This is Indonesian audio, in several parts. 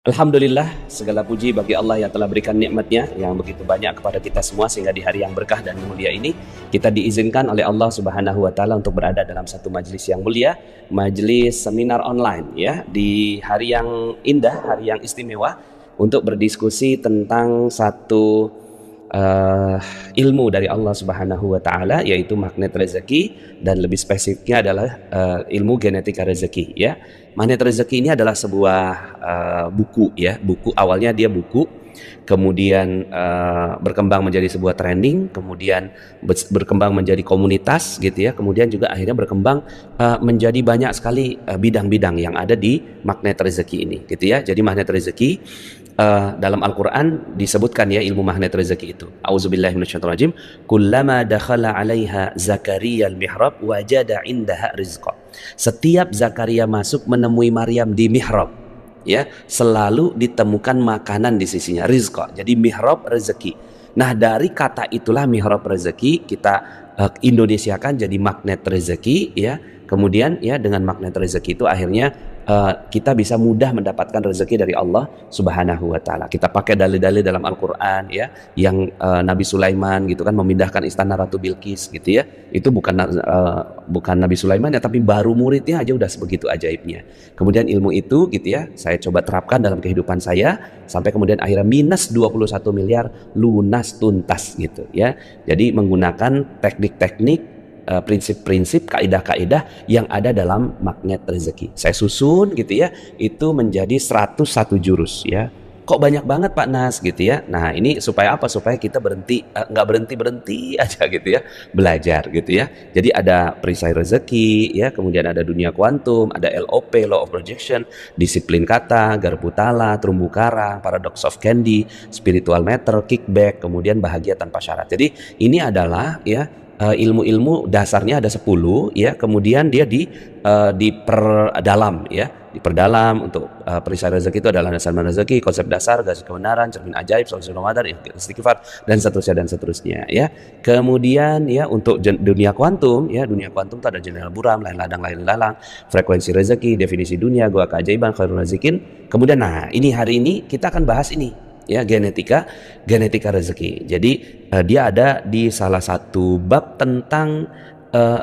Alhamdulillah, segala puji bagi Allah yang telah berikan nikmatnya yang begitu banyak kepada kita semua, sehingga di hari yang berkah dan mulia ini kita diizinkan oleh Allah Subhanahu wa taala untuk berada dalam satu majelis yang mulia, majelis seminar online ya, di hari yang indah, hari yang istimewa untuk berdiskusi tentang satu ilmu dari Allah Subhanahu wa taala, yaitu magnet rezeki, dan lebih spesifiknya adalah ilmu genetika rezeki ya. Magnet rezeki ini adalah sebuah buku ya, buku awalnya dia buku, kemudian berkembang menjadi sebuah trending, kemudian berkembang menjadi komunitas gitu ya, kemudian juga akhirnya berkembang menjadi banyak sekali bidang-bidang yang ada di magnet rezeki ini gitu ya. Jadi magnet rezeki dalam Al-Quran disebutkan ya, ilmu magnet rezeki itu. Auzubillahi minasyaitonirrajim. Kullama dakhala 'alaiha Zakaria al-mihrab wajada 'indaha rizqa. Setiap Zakaria masuk menemui Maryam di mihrab, ya, selalu ditemukan makanan di sisinya, rizqa. Jadi mihrab rezeki. Nah, dari kata itulah mihrab rezeki kita Indonesiakan jadi magnet rezeki ya. Kemudian ya, dengan magnet rezeki itu akhirnya kita bisa mudah mendapatkan rezeki dari Allah Subhanahu wa taala. Kita pakai dalil-dalil dalam Al-Qur'an ya, yang Nabi Sulaiman gitu kan memindahkan istana Ratu Bilqis gitu ya. Itu bukan Nabi Sulaiman ya, tapi baru muridnya aja udah sebegitu ajaibnya. Kemudian ilmu itu gitu ya, saya coba terapkan dalam kehidupan saya sampai kemudian akhirnya minus 21 miliar lunas tuntas gitu ya. Jadi menggunakan teknik-teknik, prinsip-prinsip, kaidah-kaidah yang ada dalam magnet rezeki. Saya susun gitu ya, itu menjadi 101 jurus ya. Kok banyak banget Pak Nas gitu ya. Nah, ini supaya apa? Supaya kita nggak berhenti aja gitu ya, belajar gitu ya. Jadi ada perisai rezeki ya, kemudian ada dunia kuantum, ada LOP, law of projection, disiplin kata, garpu tala, terumbu karang, paradox of candy, spiritual matter, kickback, kemudian bahagia tanpa syarat. Jadi ini adalah ya, ilmu-ilmu dasarnya ada 10 ya, kemudian dia diperdalam ya, diperdalam untuk perisai rezeki itu adalah dasar rezeki, konsep dasar, garis kebenaran, cermin ajaib, solusi Ramadan, istighfar, dan seterusnya ya. Kemudian ya, untuk dunia kuantum ya, dunia kuantum itu ada jendela buram, lain lalang, frekuensi rezeki, definisi dunia, gua keajaiban, khairul razikin. Kemudian nah, ini hari ini kita akan bahas ini ya, genetika rezeki. Jadi dia ada di salah satu bab tentang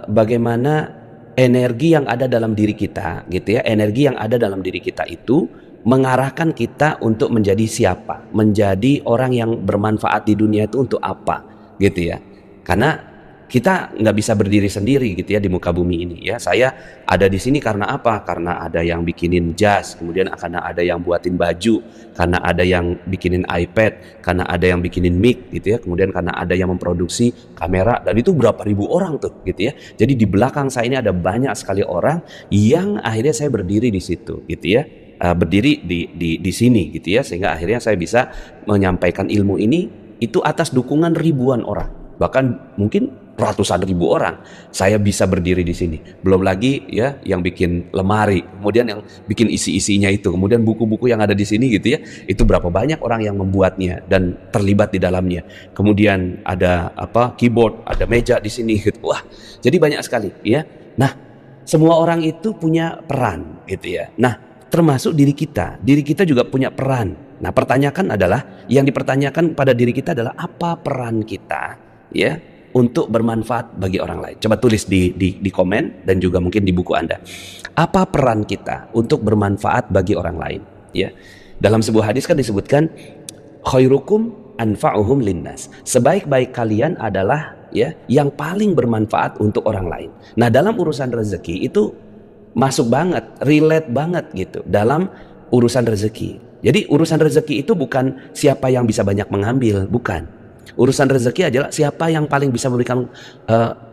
bagaimana energi yang ada dalam diri kita gitu ya. Energi yang ada dalam diri kita itu mengarahkan kita untuk menjadi siapa, menjadi orang yang bermanfaat di dunia itu untuk apa gitu ya. Karena kita nggak bisa berdiri sendiri gitu ya di muka bumi ini ya. Saya ada di sini karena apa? Karena ada yang bikinin jas, kemudian karena ada yang buatin baju, karena ada yang bikinin iPad, karena ada yang bikinin mic gitu ya, kemudian karena ada yang memproduksi kamera, dan itu berapa ribu orang tuh gitu ya. Jadi di belakang saya ini ada banyak sekali orang yang akhirnya saya berdiri di situ gitu ya. Berdiri di sini gitu ya, sehingga akhirnya saya bisa menyampaikan ilmu ini itu atas dukungan ribuan orang, bahkan mungkin ratusan ribu orang. Saya bisa berdiri di sini. Belum lagi ya yang bikin lemari, kemudian yang bikin isi-isinya itu, kemudian buku-buku yang ada di sini gitu ya. Itu berapa banyak orang yang membuatnya dan terlibat di dalamnya. Kemudian ada keyboard, ada meja di sini gitu. Wah, jadi banyak sekali ya. Nah, semua orang itu punya peran gitu ya. Nah, termasuk diri kita. Diri kita juga punya peran. Nah, yang dipertanyakan pada diri kita adalah apa peran kita ya untuk bermanfaat bagi orang lain. Coba tulis di komen dan juga mungkin di buku Anda. Apa peran kita untuk bermanfaat bagi orang lain? Ya. Dalam sebuah hadis kan disebutkan khairukum anfa'uhum linnas. Sebaik-baik kalian adalah ya yang paling bermanfaat untuk orang lain. Nah, dalam urusan rezeki itu masuk banget, relate banget gitu dalam urusan rezeki. Jadi urusan rezeki itu bukan siapa yang bisa banyak mengambil, bukan. Urusan rezeki adalah siapa yang paling bisa memberikan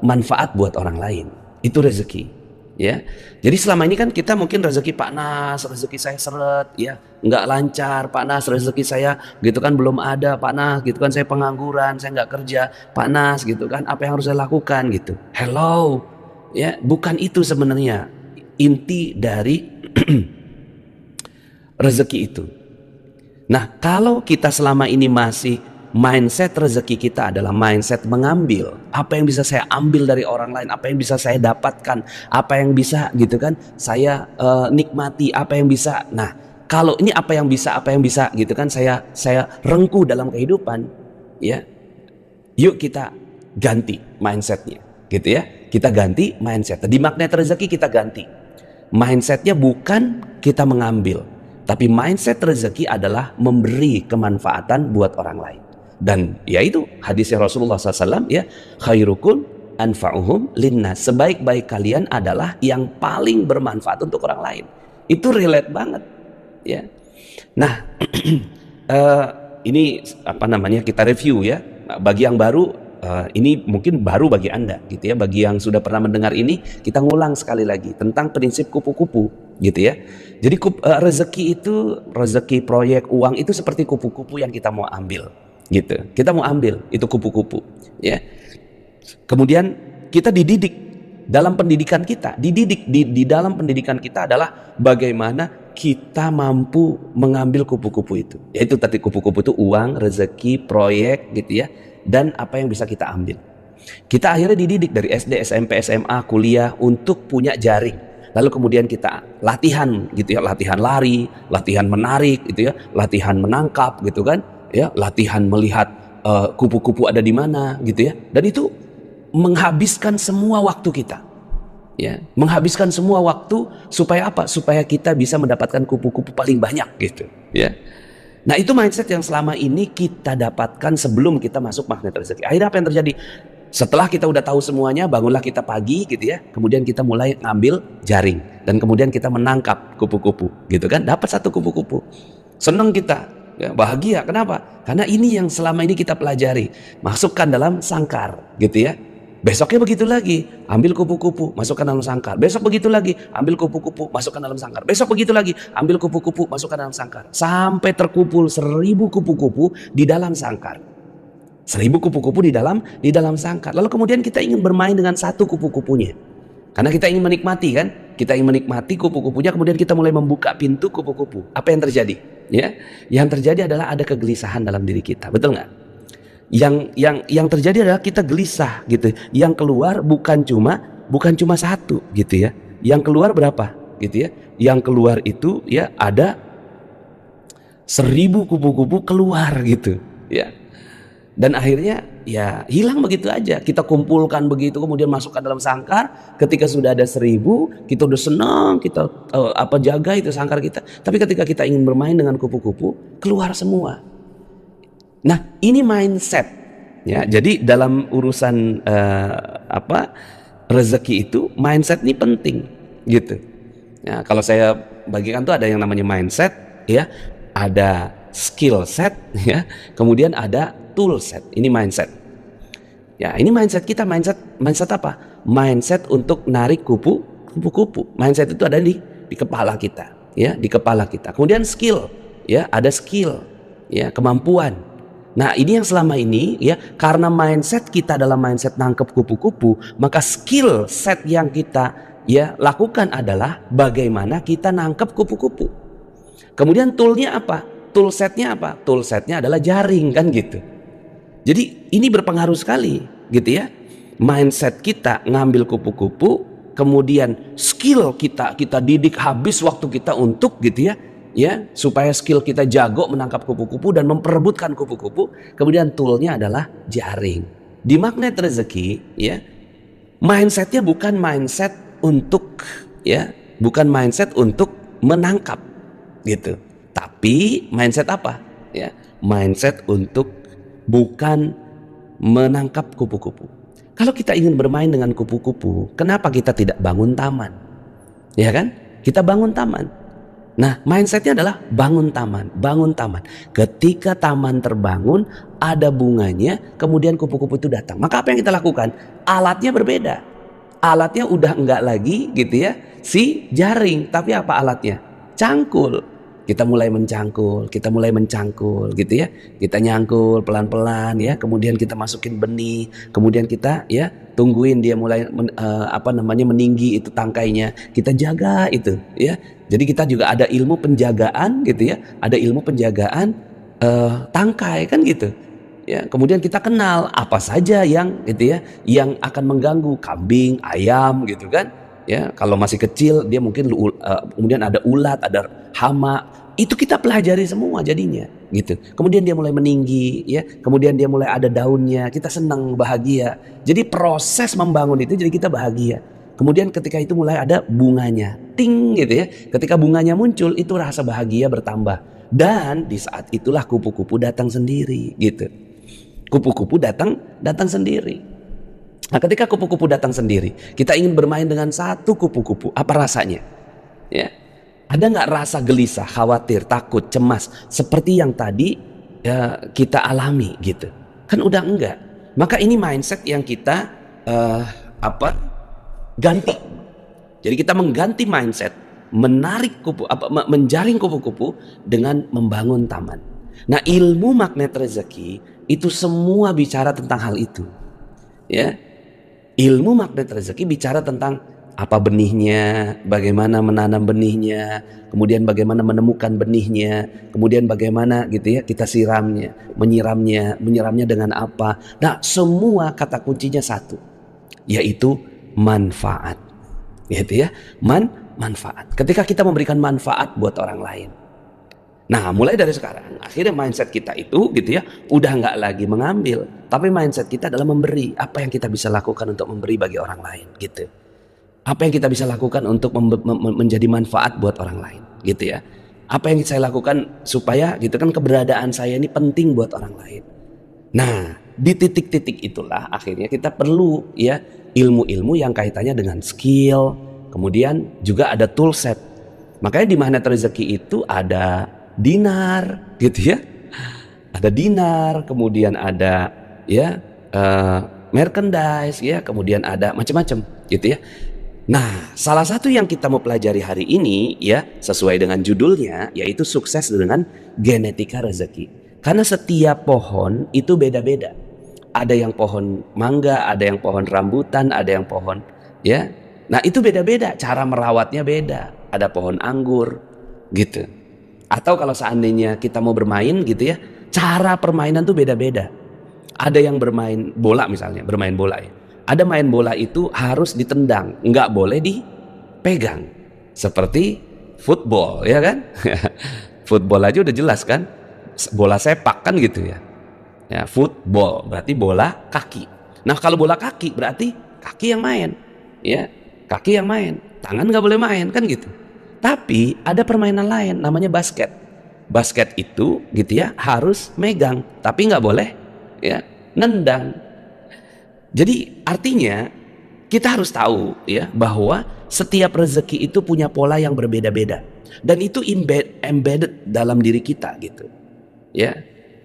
manfaat buat orang lain. Itu rezeki ya. Jadi selama ini kan kita mungkin rezeki Pak Nas, rezeki saya seret ya, nggak lancar Pak Nas, rezeki saya gitu kan belum ada Pak Nas, gitu kan saya pengangguran, saya nggak kerja Pak Nas, gitu kan apa yang harus saya lakukan gitu. Hello ya, bukan itu sebenarnya inti dari rezeki itu. Nah, kalau kita selama ini masih mindset rezeki kita adalah mindset mengambil, apa yang bisa saya ambil dari orang lain, apa yang bisa saya dapatkan, apa yang bisa gitu kan saya nikmati, apa yang bisa. Nah, Kalau ini apa yang bisa gitu kan saya rengkuh dalam kehidupan, ya. Yuk kita ganti mindsetnya, gitu ya. Kita ganti mindset. Di magnet rezeki kita ganti. Mindsetnya bukan kita mengambil, tapi mindset rezeki adalah memberi kemanfaatan buat orang lain. Dan yaitu hadisnya Rasulullah SAW, ya, khairukum anfa'uhum linnas. Sebaik-baik kalian adalah yang paling bermanfaat untuk orang lain. Itu relate banget, ya. Nah, ini apa namanya, kita review ya. Bagi yang baru, ini mungkin baru bagi Anda gitu ya. Bagi yang sudah pernah mendengar ini, kita ngulang sekali lagi tentang prinsip kupu-kupu gitu ya. Jadi rezeki itu, rezeki, proyek, uang itu seperti kupu-kupu yang kita mau ambil gitu. Kita mau ambil itu kupu-kupu, ya. Kemudian kita dididik dalam pendidikan kita, dididik di dalam pendidikan kita adalah bagaimana kita mampu mengambil kupu-kupu itu. Yaitu tadi kupu-kupu itu uang, rezeki, proyek gitu ya, dan apa yang bisa kita ambil. Kita akhirnya dididik dari SD, SMP, SMA, kuliah untuk punya jaring. Lalu kemudian kita latihan gitu ya, latihan lari, latihan menarik gitu ya, latihan menangkap gitu kan, ya, latihan melihat kupu-kupu ada di mana gitu ya. Dan itu menghabiskan semua waktu kita. Ya, menghabiskan semua waktu supaya apa? Supaya kita bisa mendapatkan kupu-kupu paling banyak gitu, ya. Nah, itu mindset yang selama ini kita dapatkan sebelum kita masuk magnet rezeki. Akhirnya apa yang terjadi? Setelah kita udah tahu semuanya, bangunlah kita pagi gitu ya. Kemudian kita mulai ngambil jaring dan kemudian kita menangkap kupu-kupu, gitu kan? Dapat satu kupu-kupu. Senang kita, ya, bahagia. Kenapa? Karena ini yang selama ini kita pelajari. Masukkan dalam sangkar, gitu ya. Besoknya begitu lagi, ambil kupu-kupu, masukkan dalam sangkar. Besok begitu lagi, ambil kupu-kupu, masukkan dalam sangkar. Besok begitu lagi, ambil kupu-kupu, masukkan dalam sangkar. Sampai terkumpul 1000 kupu-kupu di dalam sangkar. 1000 kupu-kupu di dalam sangkar. Lalu kemudian kita ingin bermain dengan satu kupu-kupunya. Karena kita ingin menikmati kan? Kita ingin menikmati kupu-kupunya, kemudian kita mulai membuka pintu kupu-kupu. Apa yang terjadi? Ya, yang terjadi adalah ada kegelisahan dalam diri kita. Betul nggak? Yang terjadi adalah kita gelisah gitu. Yang keluar bukan cuma satu gitu ya. Yang keluar berapa gitu ya? Yang keluar itu ya ada 1000 kupu-kupu keluar gitu ya. Dan akhirnya ya hilang begitu aja. Kita kumpulkan begitu, kemudian masukkan dalam sangkar. Ketika sudah ada 1000, kita udah senang, kita jaga itu sangkar kita. Tapi ketika kita ingin bermain dengan kupu-kupu, keluar semua. Nah, ini mindset ya. Jadi dalam urusan rezeki itu mindset ini penting gitu. Ya, kalau saya bagikan tuh ada yang namanya mindset ya, ada skill set ya, kemudian ada tool set. Ini mindset. Ya, ini mindset kita, mindset apa? Mindset untuk narik kupu-kupu. Mindset itu ada di kepala kita ya, di kepala kita. Kemudian skill ya, ada skill ya, kemampuan. Nah, ini yang selama ini ya, karena mindset kita adalah mindset nangkep kupu-kupu, maka skill set yang kita ya lakukan adalah bagaimana kita nangkep kupu-kupu. Kemudian toolnya apa? Tool setnya apa? Tool setnya adalah jaring kan gitu. Jadi ini berpengaruh sekali gitu ya. Mindset kita ngambil kupu-kupu, kemudian skill kita didik habis waktu kita untuk gitu ya. Ya, supaya skill kita jago menangkap kupu-kupu dan memperebutkan kupu-kupu. Kemudian toolnya adalah jaring. Di magnet rezeki, ya, mindsetnya bukan mindset untuk menangkap, gitu. Tapi mindset apa? Ya, mindset untuk bukan menangkap kupu-kupu. Kalau kita ingin bermain dengan kupu-kupu, kenapa kita tidak bangun taman? Ya kan? Kita bangun taman. Nah, mindsetnya adalah bangun taman. Ketika taman terbangun, ada bunganya, kemudian kupu-kupu itu datang. Maka apa yang kita lakukan? Alatnya berbeda. Alatnya udah enggak lagi gitu ya, si jaring. Tapi apa alatnya? Cangkul. Kita mulai mencangkul gitu ya. Kita nyangkul pelan-pelan ya, kemudian kita masukin benih, kemudian kita ya tungguin dia mulai meninggi itu tangkainya. Kita jaga itu ya. Jadi kita juga ada ilmu penjagaan gitu ya. Ada ilmu penjagaan tangkai kan gitu. Ya, kemudian kita kenal apa saja yang gitu ya, yang akan mengganggu kambing, ayam gitu kan. Ya, kalau masih kecil dia mungkin kemudian ada ulat, ada hama, Itu kita pelajari semua jadinya, gitu. Kemudian dia mulai meninggi, ya. Kemudian dia mulai ada daunnya, kita senang, bahagia. Jadi proses membangun itu jadi kita bahagia. Kemudian ketika itu mulai ada bunganya, ting gitu ya. Ketika bunganya muncul, itu rasa bahagia bertambah. Dan di saat itulah kupu-kupu datang sendiri, gitu. Kupu-kupu datang sendiri. Nah, ketika kupu-kupu datang sendiri, kita ingin bermain dengan satu kupu-kupu, apa rasanya? Ya. Ada nggak rasa gelisah, khawatir, takut, cemas seperti yang tadi ya, kita alami gitu? Kan udah enggak. Maka ini mindset yang kita ganti. Jadi kita mengganti mindset, menarik menjaring kupu-kupu dengan membangun taman. Nah, ilmu magnet rezeki itu semua bicara tentang hal itu. Ya, ilmu magnet rezeki bicara tentang apa benihnya, bagaimana menanam benihnya, kemudian bagaimana menemukan benihnya, kemudian bagaimana gitu ya kita menyiramnya dengan apa. Nah, semua kata kuncinya satu, yaitu manfaat. Gitu ya, manfaat. Ketika kita memberikan manfaat buat orang lain. Nah, mulai dari sekarang, akhirnya mindset kita itu gitu ya, udah nggak lagi mengambil, tapi mindset kita adalah memberi. Apa yang kita bisa lakukan untuk memberi bagi orang lain, gitu. Apa yang kita bisa lakukan untuk menjadi manfaat buat orang lain, gitu ya. Apa yang saya lakukan supaya gitu kan keberadaan saya ini penting buat orang lain. Nah, di titik-titik itulah akhirnya kita perlu ya ilmu-ilmu yang kaitannya dengan skill, kemudian juga ada toolset. Makanya di magnet rezeki itu ada dinar, gitu ya. Ada dinar, kemudian ada ya merchandise, ya, kemudian ada macam-macam, gitu ya. Nah, salah satu yang kita mau pelajari hari ini ya, sesuai dengan judulnya, yaitu sukses dengan genetika rezeki. Karena setiap pohon itu beda-beda. Ada yang pohon mangga, ada yang pohon rambutan, ada yang pohon ya. Nah, itu beda-beda, cara merawatnya beda. Ada pohon anggur gitu. Atau kalau seandainya kita mau bermain gitu ya, cara permainan tuh beda-beda. Ada yang bermain bola misalnya, bermain bola ya. Ada main bola itu harus ditendang, nggak boleh dipegang. Seperti football, ya kan? Football aja udah jelas kan? Bola sepak kan gitu ya. Ya, football berarti bola kaki. Nah, kalau bola kaki berarti kaki yang main, ya, kaki yang main. Tangan nggak boleh main kan gitu. Tapi ada permainan lain, namanya basket. Basket itu gitu ya harus megang, tapi nggak boleh ya nendang. Jadi artinya kita harus tahu ya bahwa setiap rezeki itu punya pola yang berbeda-beda dan itu embedded dalam diri kita gitu ya.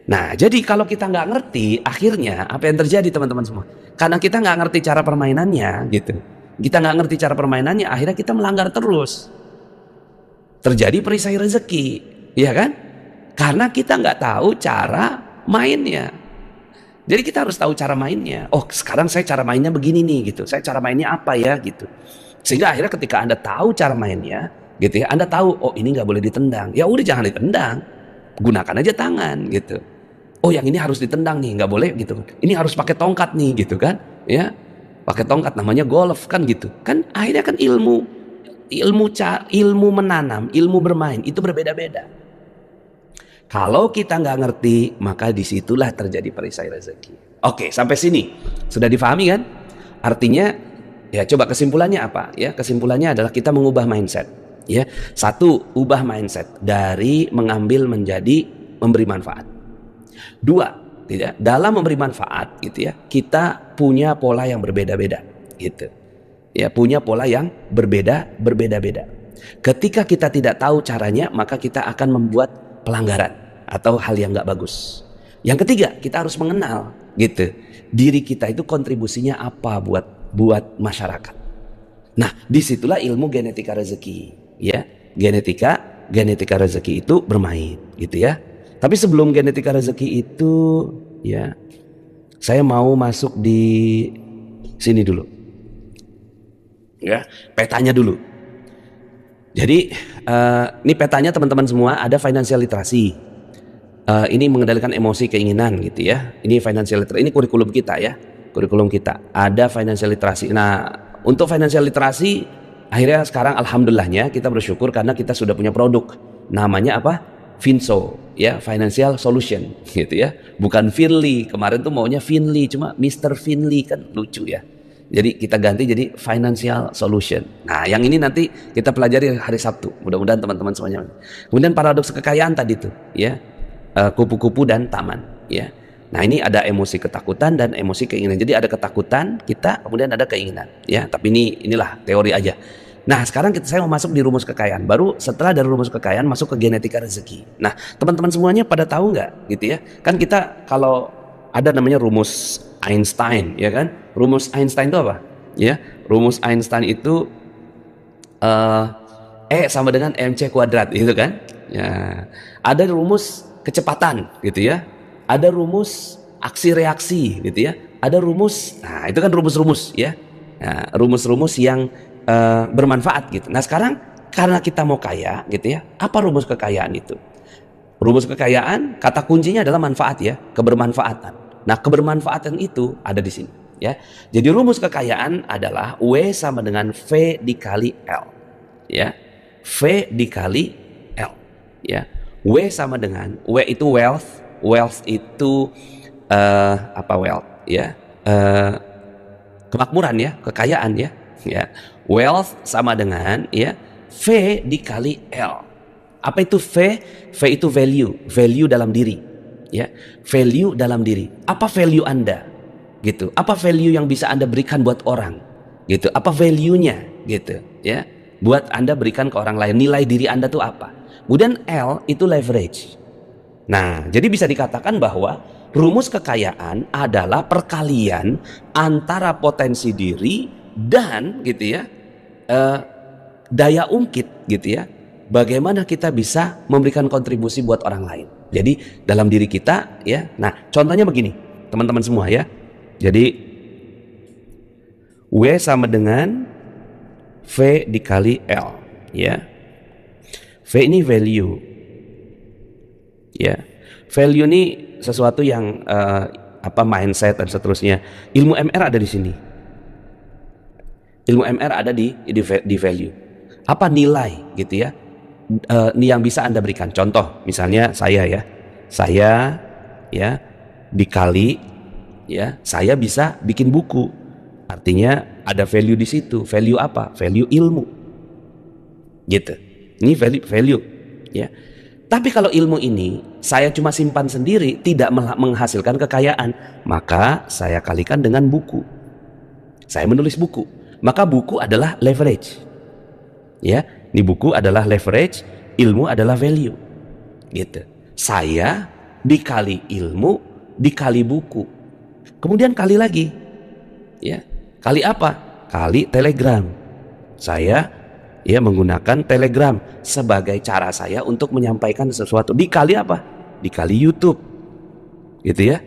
Nah, jadi kalau kita nggak ngerti, akhirnya apa yang terjadi teman-teman semua? Karena kita nggak ngerti cara permainannya gitu, kita nggak ngerti cara permainannya, akhirnya kita melanggar terus. Terjadi perisai rezeki, ya kan? Karena kita nggak tahu cara mainnya. Jadi kita harus tahu cara mainnya. Oh, sekarang saya cara mainnya begini nih gitu. Saya cara mainnya apa ya gitu. Sehingga akhirnya ketika Anda tahu cara mainnya gitu ya, Anda tahu oh ini nggak boleh ditendang. Ya udah jangan ditendang. Gunakan aja tangan gitu. Oh yang ini harus ditendang nih, nggak boleh gitu. Ini harus pakai tongkat nih gitu kan. Ya. Pakai tongkat namanya golf kan gitu. Kan akhirnya kan ilmu menanam, ilmu bermain itu berbeda-beda. Kalau kita nggak ngerti, maka disitulah terjadi perisai rezeki. Oke, sampai sini sudah difahami kan? Artinya, ya coba kesimpulannya apa? Ya, kesimpulannya adalah kita mengubah mindset. Ya, satu, ubah mindset dari mengambil menjadi memberi manfaat. Dua, tidak dalam memberi manfaat, gitu ya. Kita punya pola yang berbeda-beda, gitu. Ya, punya pola yang berbeda-beda. Ketika kita tidak tahu caranya, maka kita akan membuat pelanggaran atau hal yang nggak bagus. Yang ketiga, kita harus mengenal gitu diri kita itu kontribusinya apa buat masyarakat. Nah, disitulah ilmu genetika rezeki, ya. Genetika rezeki itu bermain, gitu ya. Tapi sebelum genetika rezeki itu, ya, saya mau masuk di sini dulu, ya, petanya dulu. Jadi ini petanya teman-teman semua, ada financial literacy. Ini mengendalikan emosi keinginan gitu ya. Ini financial literacy, ini kurikulum kita ya. Kurikulum kita ada financial literacy. Nah, untuk financial literacy akhirnya sekarang alhamdulillahnya kita bersyukur karena kita sudah punya produk namanya apa? Finso, ya, financial solution, gitu ya. Bukan Finly. Kemarin tuh maunya Finly, cuma Mr. Finly, kan lucu ya. Jadi kita ganti jadi financial solution. Nah, yang ini nanti kita pelajari hari Sabtu. Mudah-mudahan teman-teman semuanya. Kemudian paradoks kekayaan tadi tuh, ya, kupu-kupu dan taman, ya. Nah, ini ada emosi ketakutan dan emosi keinginan. Jadi ada ketakutan kita, kemudian ada keinginan, ya. Tapi inilah teori aja. Nah, sekarang saya mau masuk di rumus kekayaan. Baru setelah dari rumus kekayaan masuk ke genetika rezeki. Nah, teman-teman semuanya pada tahu nggak, gitu ya? Kan kita kalau ada namanya rumus Einstein, ya kan? Rumus Einstein itu apa? Ya, rumus Einstein itu E sama dengan mc kuadrat, itu kan? Ya, ada rumus kecepatan, gitu ya. Ada rumus aksi reaksi, gitu ya. Ada rumus, nah itu kan rumus-rumus, ya. Nah, rumus-rumus yang bermanfaat, gitu. Nah, sekarang karena kita mau kaya, gitu ya. Apa rumus kekayaan itu? Rumus kekayaan, kata kuncinya adalah manfaat, ya, kebermanfaatan. Nah, kebermanfaatan itu ada di sini, ya. Jadi rumus kekayaan adalah W sama dengan V dikali L, ya. V dikali L, ya. W sama dengan, W itu wealth, wealth itu apa wealth, ya, kemakmuran, ya, kekayaan, ya, ya. Wealth sama dengan, ya, V dikali L. Apa itu V? V itu value, value dalam diri, ya, value dalam diri. Apa value Anda, gitu? Apa value yang bisa Anda berikan buat orang, gitu? Apa value-nya, gitu, ya? Buat Anda berikan ke orang lain, nilai diri Anda tuh apa? Kemudian L itu leverage. Nah, jadi bisa dikatakan bahwa rumus kekayaan adalah perkalian antara potensi diri dan, gitu ya, daya ungkit, gitu ya. Bagaimana kita bisa memberikan kontribusi buat orang lain. Jadi dalam diri kita, ya. Nah, contohnya begini, teman-teman semua, ya. Jadi W sama dengan V dikali L, ya. V ini value, ya. Value ini sesuatu yang apa, mindset dan seterusnya. Ilmu MR ada di sini. Ilmu MR ada di value. Apa nilai, gitu ya? Yang bisa Anda berikan. Contoh, misalnya saya, ya. Saya, ya, dikali, ya, saya bisa bikin buku. Artinya ada value di situ. Value apa? Value ilmu. Gitu. Ini value, ya. Tapi kalau ilmu ini saya cuma simpan sendiri, tidak menghasilkan kekayaan, maka saya kalikan dengan buku. Saya menulis buku. Maka buku adalah leverage. Ya, ini buku adalah leverage, ilmu adalah value. Gitu. Saya dikali ilmu, dikali buku. Kemudian kali lagi. Ya. Kali apa? Kali Telegram. Saya, ya, menggunakan Telegram sebagai cara saya untuk menyampaikan sesuatu. Dikali apa? Dikali YouTube. Gitu ya.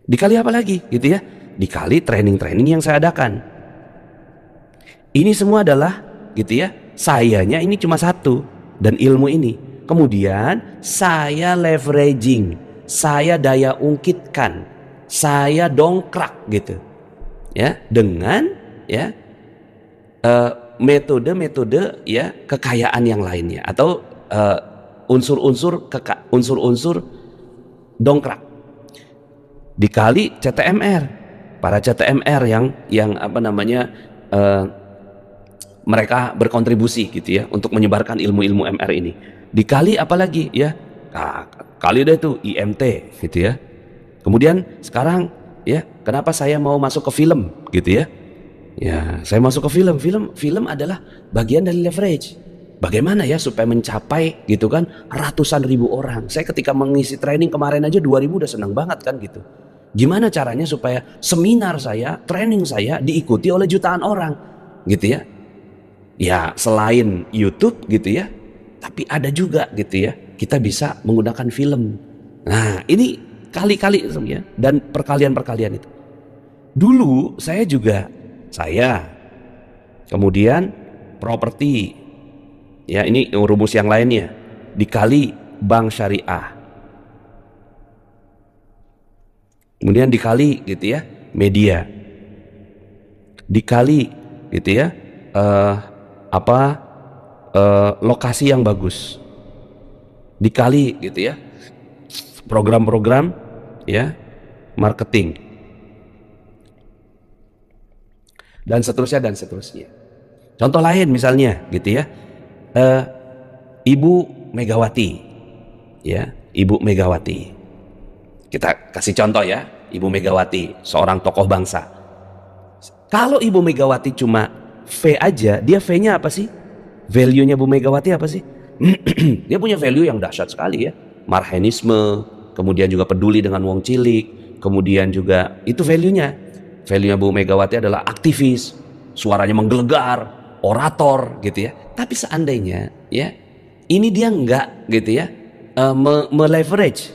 Dikali apa lagi? Gitu ya. Dikali training-training yang saya adakan. Ini semua adalah, gitu ya, sayanya ini cuma satu, dan ilmu ini. Kemudian saya leveraging, saya daya ungkitkan, saya dongkrak, gitu ya, dengan, ya, metode-metode, ya, kekayaan yang lainnya, atau unsur-unsur dongkrak dikali CTMR, para CTMR yang apa namanya, mereka berkontribusi, gitu ya, untuk menyebarkan ilmu-ilmu MR ini. Dikali apalagi, ya, nah, kali deh tuh IMT, gitu ya. Kemudian sekarang, ya, kenapa saya mau masuk ke film, gitu ya? Ya, saya masuk ke film adalah bagian dari leverage. Bagaimana ya supaya mencapai, gitu kan, ratusan ribu orang. Saya ketika mengisi training kemarin aja 2000 udah senang banget kan, gitu. Gimana caranya supaya seminar saya, training saya diikuti oleh jutaan orang, gitu ya? Ya, selain YouTube, gitu ya, tapi ada juga, gitu ya, kita bisa menggunakan film. Nah, ini kali-kali, ya, dan perkalian-perkalian itu. Dulu saya kemudian properti, ya, ini rumus yang lainnya, dikali bank syariah, kemudian dikali, gitu ya, media, dikali, gitu ya, lokasi yang bagus, dikali gitu ya program-program ya marketing dan seterusnya. Contoh lain misalnya gitu ya, Ibu Megawati ya, Ibu Megawati, kita kasih contoh ya, Ibu Megawati seorang tokoh bangsa. Kalau Ibu Megawati cuma V aja, dia V-nya apa sih? Value-nya Bu Megawati apa sih? Dia punya value yang dahsyat sekali ya, marhenisme, kemudian juga peduli dengan wong cilik, kemudian juga itu value-nya. Value-nya Bu Megawati adalah aktivis, suaranya menggelegar, orator gitu ya. Tapi seandainya ya ini dia enggak gitu ya meleverage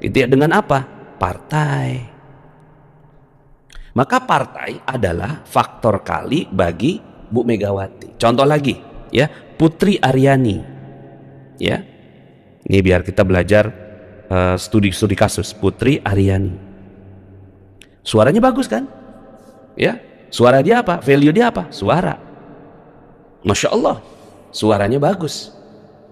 gitu ya dengan apa? Partai. Maka partai adalah faktor kali bagi Bu Megawati. Contoh lagi ya, Putri Aryani ya. Ini biar kita belajar studi kasus Putri Aryani. Suaranya bagus kan? Ya, suara dia apa? Value dia apa? Suara. Masya Allah, suaranya bagus.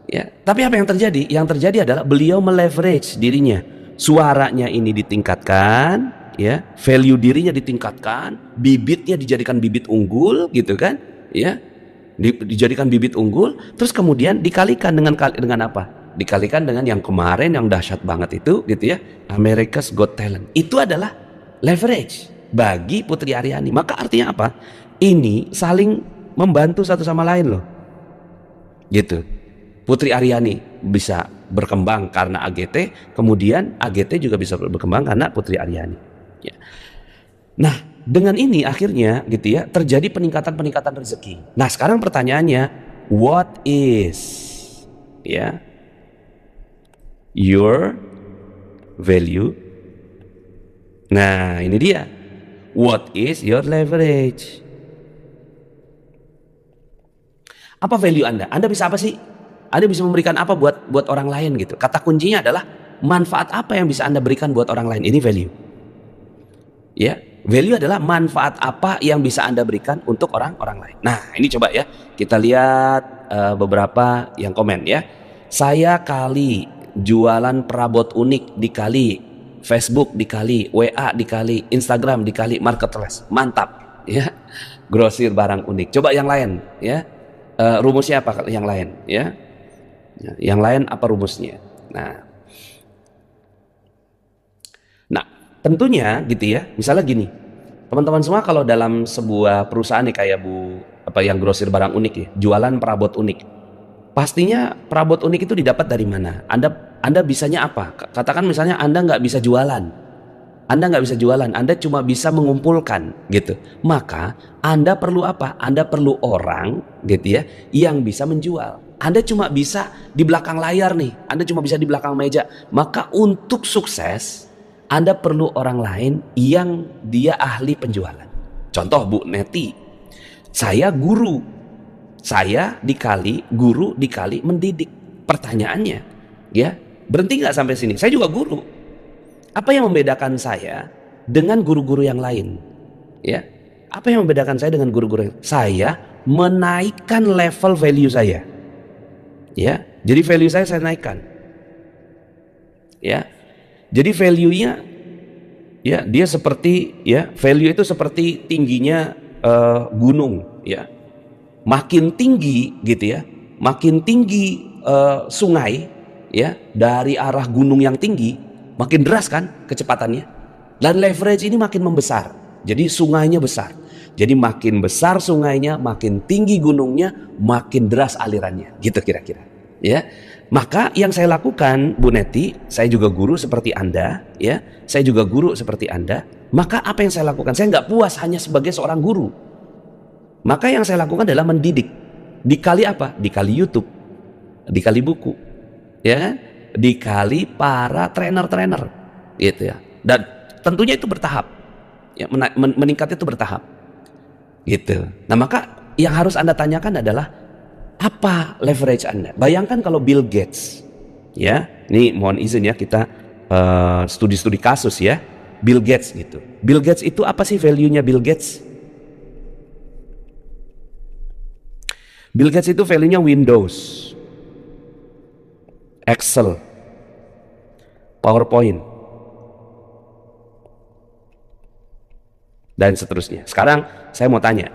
Ya, tapi apa yang terjadi? Yang terjadi adalah beliau meleverage dirinya. Suaranya ini ditingkatkan, ya, value dirinya ditingkatkan, bibitnya dijadikan bibit unggul, gitu kan? Ya, dijadikan bibit unggul, terus kemudian dikalikan dengan apa? Dikalikan dengan yang kemarin yang dahsyat banget itu, gitu ya, America's Got Talent. Itu adalah leverage bagi Putri Aryani. Maka artinya apa? Ini saling membantu satu sama lain loh, gitu. Putri Aryani bisa berkembang karena AGT, kemudian AGT juga bisa berkembang karena Putri Aryani. Ya. Nah, dengan ini akhirnya gitu ya terjadi peningkatan rezeki. Nah, sekarang pertanyaannya, what is ya your value? Nah, ini dia. What is your leverage? Apa value Anda? Anda bisa apa sih? Anda bisa memberikan apa buat orang lain gitu. Kata kuncinya adalah manfaat apa yang bisa Anda berikan buat orang lain. Ini value. Ya, value adalah manfaat apa yang bisa Anda berikan untuk orang lain. Nah, ini coba ya kita lihat beberapa yang komen ya. Saya kali jualan perabot unik dikali Facebook dikali WA dikali Instagram dikali marketplace. Mantap ya. Grosir barang unik. Coba yang lain ya. Rumusnya apa yang lain ya? Yang lain apa rumusnya? Nah, tentunya gitu ya. Misalnya gini, teman-teman semua kalau dalam sebuah perusahaan nih kayak yang grosir barang unik ya, jualan perabot unik, pastinya perabot unik itu didapat dari mana? Anda bisanya apa? Katakan misalnya Anda nggak bisa jualan, Anda cuma bisa mengumpulkan gitu. Maka Anda perlu apa? Anda perlu orang gitu ya yang bisa menjual. Anda cuma bisa di belakang layar nih, Anda cuma bisa di belakang meja. Maka untuk sukses Anda perlu orang lain yang dia ahli penjualan. Contoh Bu Neti, saya guru, saya dikali guru dikali mendidik. Pertanyaannya ya, berhenti nggak sampai sini? Saya juga guru. Apa yang membedakan saya dengan guru-guru yang lain? Ya, apa yang membedakan saya dengan guru-guru yang lain? Saya menaikkan level value saya. Ya, jadi value saya naikkan. Ya, jadi value-nya, ya dia seperti ya value itu seperti tingginya gunung. Ya, makin tinggi gitu ya, makin tinggi sungai ya dari arah gunung yang tinggi. Makin deras kan kecepatannya, dan leverage ini makin membesar. Jadi sungainya besar. Jadi makin besar sungainya, makin tinggi gunungnya, makin deras alirannya. Gitu kira-kira. Ya, maka yang saya lakukan, Bu Neti, saya juga guru seperti Anda. Ya, saya juga guru seperti Anda. Maka apa yang saya lakukan? Saya nggak puas hanya sebagai seorang guru. Maka yang saya lakukan adalah mendidik. Dikali apa? Dikali YouTube, dikali buku, ya kan? Dikali para trainer-trainer gitu ya. Dan tentunya itu bertahap ya, meningkat itu bertahap gitu. Nah, maka yang harus Anda tanyakan adalah apa leverage Anda. Bayangkan kalau Bill Gates ya, ini mohon izin ya kita studi kasus ya, Bill Gates gitu. Bill Gates itu apa sih value-nya Bill Gates? Bill Gates itu value-nya Windows, Excel, PowerPoint, dan seterusnya. Sekarang saya mau tanya,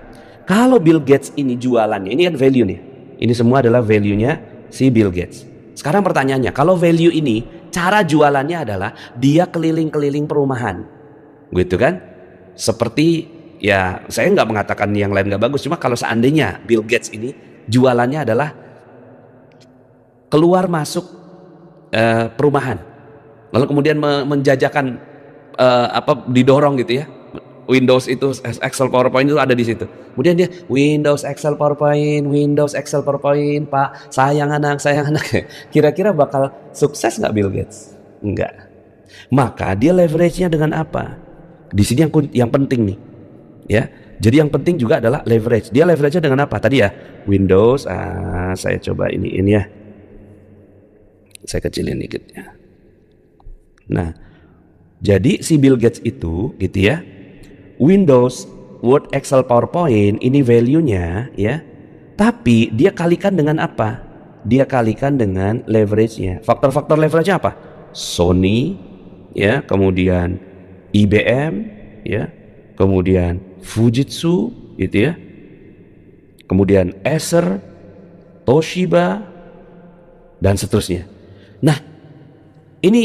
kalau Bill Gates ini jualannya, ini kan value nih, ini semua adalah value-nya si Bill Gates. Sekarang pertanyaannya, kalau value ini cara jualannya adalah dia keliling-keliling perumahan, gitu kan? Seperti, ya saya nggak mengatakan yang lain nggak bagus, cuma kalau seandainya Bill Gates ini jualannya adalah keluar masuk perumahan, lalu kemudian menjajakan didorong gitu ya, Windows itu, Excel, PowerPoint itu ada di situ. Kemudian dia Windows, Excel, PowerPoint, Windows, Excel, PowerPoint, Pak, sayang anak. Kira-kira bakal sukses nggak Bill Gates? Enggak. Maka dia leverage-nya dengan apa? Di sini yang penting nih, ya. Jadi yang penting juga adalah leverage. Dia leverage-nya dengan apa? Tadi ya Windows. Saya coba ini ya. Saya kecilin dikit ya. Nah, jadi si Bill Gates itu, gitu ya. Windows, Word, Excel, PowerPoint ini value-nya ya. Tapi dia kalikan dengan apa? Dia kalikan dengan leverage-nya. Faktor-faktor leverage-nya apa? Sony ya, kemudian IBM ya, kemudian Fujitsu gitu ya. Kemudian Acer, Toshiba dan seterusnya. Nah, ini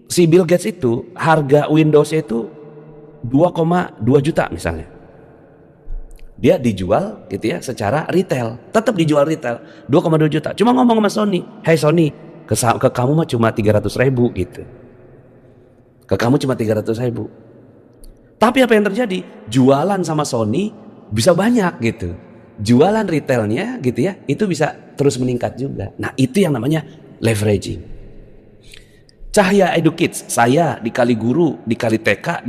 si Bill Gates itu harga Windows-nya itu 2,2 juta misalnya. Dia dijual gitu ya secara retail, tetap dijual retail 2,2 juta. Cuma ngomong sama Sony, "Hey Sony, ke kamu mah cuma 300.000 gitu. Ke kamu cuma 300.000." Tapi apa yang terjadi? Jualan sama Sony bisa banyak gitu. Jualan retailnya gitu ya, itu bisa terus meningkat juga. Nah, itu yang namanya leveraging. Cahaya Edukids, saya dikali guru, dikali TK,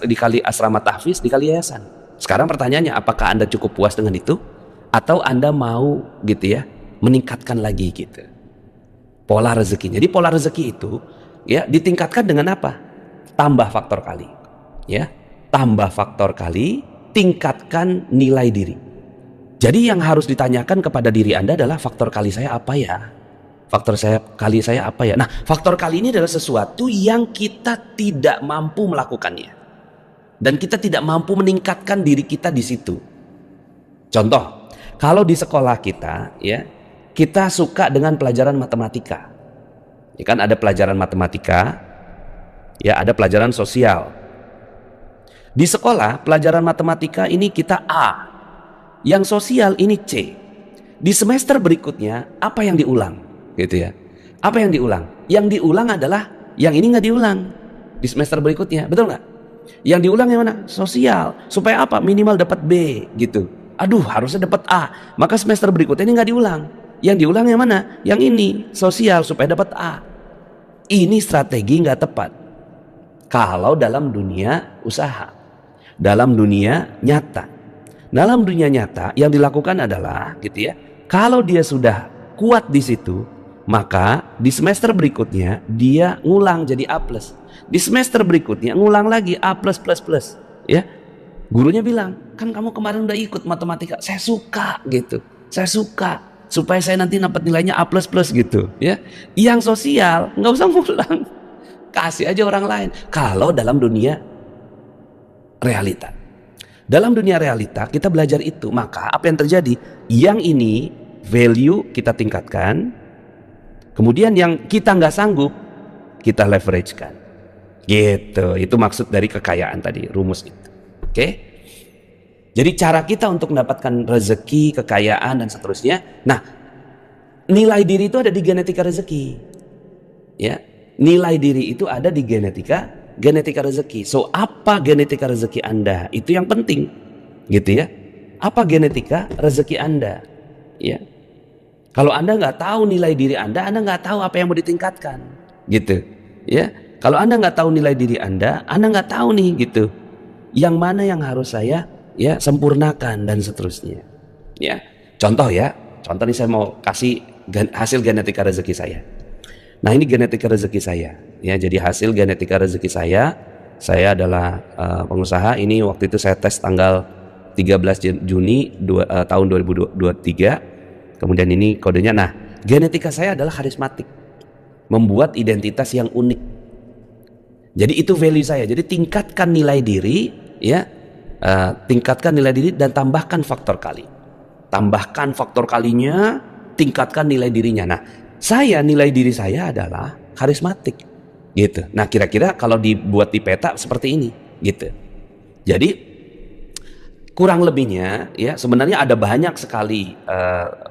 dikali asrama tahfiz, dikali yayasan. Sekarang pertanyaannya, apakah Anda cukup puas dengan itu? Atau Anda mau gitu ya, meningkatkan lagi gitu pola rezeki. Jadi pola rezeki itu ya ditingkatkan dengan apa? Tambah faktor kali. Ya, tambah faktor kali, tingkatkan nilai diri. Jadi yang harus ditanyakan kepada diri Anda adalah faktor kali saya apa ya? Faktor kali saya apa ya? Nah, faktor kali ini adalah sesuatu yang kita tidak mampu melakukannya. Dan kita tidak mampu meningkatkan diri kita di situ. Contoh, kalau di sekolah kita ya, kita suka dengan pelajaran matematika. Ya kan ada pelajaran matematika, ya ada pelajaran sosial. Di sekolah, pelajaran matematika ini kita A. Yang sosial ini C. Di semester berikutnya, apa yang diulang? Gitu ya. Apa yang diulang? Yang diulang adalah yang ini nggak diulang di semester berikutnya, betul nggak? Yang diulang yang mana? Sosial. Supaya apa? Minimal dapat B gitu. Aduh, harusnya dapat A. Maka semester berikutnya ini nggak diulang. Yang diulang yang mana? Yang ini, sosial, supaya dapat A. Ini strategi nggak tepat kalau dalam dunia usaha, dalam dunia nyata. Dalam dunia nyata yang dilakukan adalah gitu ya. Kalau dia sudah kuat di situ, maka di semester berikutnya dia ngulang jadi A+. Di semester berikutnya ngulang lagi A+++. Ya. Gurunya bilang, "Kan kamu kemarin udah ikut matematika." "Saya suka," gitu. "Saya suka supaya saya nanti dapat nilainya A++ gitu." Ya. Yang sosial nggak usah ngulang. Kasih aja orang lain. Kalau dalam dunia realita. Dalam dunia realita kita belajar itu, maka apa yang terjadi? Yang ini value kita tingkatkan. Kemudian yang kita nggak sanggup, kita leverage kan. Gitu, itu maksud dari kekayaan tadi, rumus itu. Oke? Jadi cara kita untuk mendapatkan rezeki, kekayaan, dan seterusnya. Nah, nilai diri itu ada di genetika rezeki. Ya, nilai diri itu ada di genetika rezeki. So, apa genetika rezeki Anda? Itu yang penting. Gitu ya. Apa genetika rezeki Anda? Ya. Kalau Anda nggak tahu nilai diri Anda nggak tahu apa yang mau ditingkatkan, gitu, ya. Kalau Anda nggak tahu nilai diri Anda nggak tahu nih, gitu, yang mana yang harus saya ya sempurnakan dan seterusnya, ya. Contoh nih saya mau kasih hasil genetika rezeki saya. Nah, ini genetika rezeki saya, ya. Jadi hasil genetika rezeki saya adalah pengusaha. Ini waktu itu saya tes tanggal 13 Juni tahun 2023. Kemudian ini kodenya. Nah, genetika saya adalah karismatik, membuat identitas yang unik. Jadi itu value saya. Jadi tingkatkan nilai diri, ya, tingkatkan nilai diri dan tambahkan faktor kali. Tambahkan faktor kalinya, tingkatkan nilai dirinya. Nah, nilai diri saya adalah karismatik, gitu. Nah, kira-kira kalau dibuat di peta seperti ini, gitu. Jadi kurang lebihnya, ya, sebenarnya ada banyak sekali